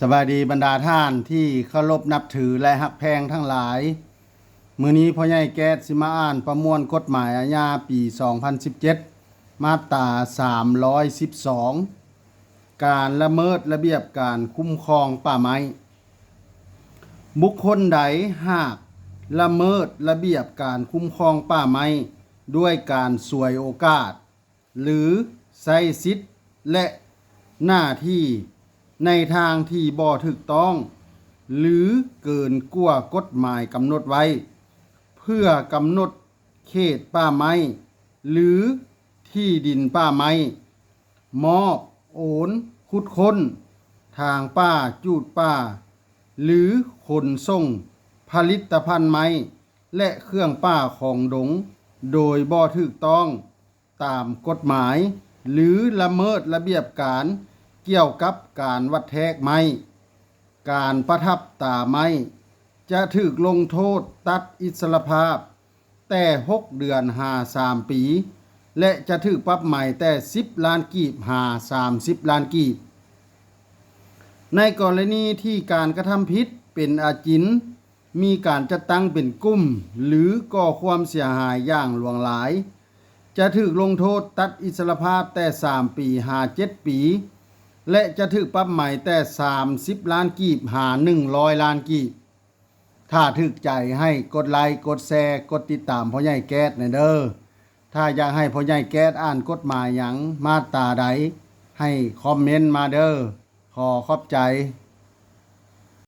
สวัสดีบรรดาท่านที่เคารพนับถือและฮักแพงทั้งหลายมื้อนี้พ่อใหญ่แก๊สสิมาอ่านประมวลกฎหมายอาญาปี 2017 มาตรา 312 การละเมิดระเบียบการคุ้มครองป่าไม้บุคคลใดหากละเมิดระเบียบการคุ้มครองป่าไม้ด้วยการฉวยโอกาสหรือใช้สิทธิ์และหน้าที่ในทางที่บ่ถูกต้องหรือเกินกว่ากฎหมายกำหนดไว้เพื่อกำหนดเขตป่าไม้หรือที่ดินป่าไม้มอบโอนขุดค้นทางป่าจูดป่าหรือขนส่งผลิตภัณฑ์ไม้และเครื่องป่าของดงโดยบ่ถูกต้องตามกฎหมายหรือละเมิดระเบียบการเกี่ยวกับการวัดแทกไม้การประทับตาไม้จะถูกลงโทษตัดอิสรภาพแต่6 เดือนหา3 ปีและจะถูกปรับใหม่แต่10 ล้านกีบหา30 ล้านกีบในกรณีที่การกระทำผิดเป็นอาจินมีการจัดตั้งเป็นกลุ่มหรือก่อความเสียหายอย่างหลวงหลายจะถูกลงโทษตัดอิสรภาพแต่3 ปีหา7 ปีและจะถูกปรับใหม่แต่30 ล้านกีบหา100 ล้านกีบถ้าถูกใจให้กดไลค์กดแชร์กดติดตามพ่อใหญ่แก๊สเด้อถ้าอยากให้พ่อใหญ่แก๊สอ่านกฎหมายหยังมาตราใดให้คอมเมนต์มาเด้อขอขอบใจ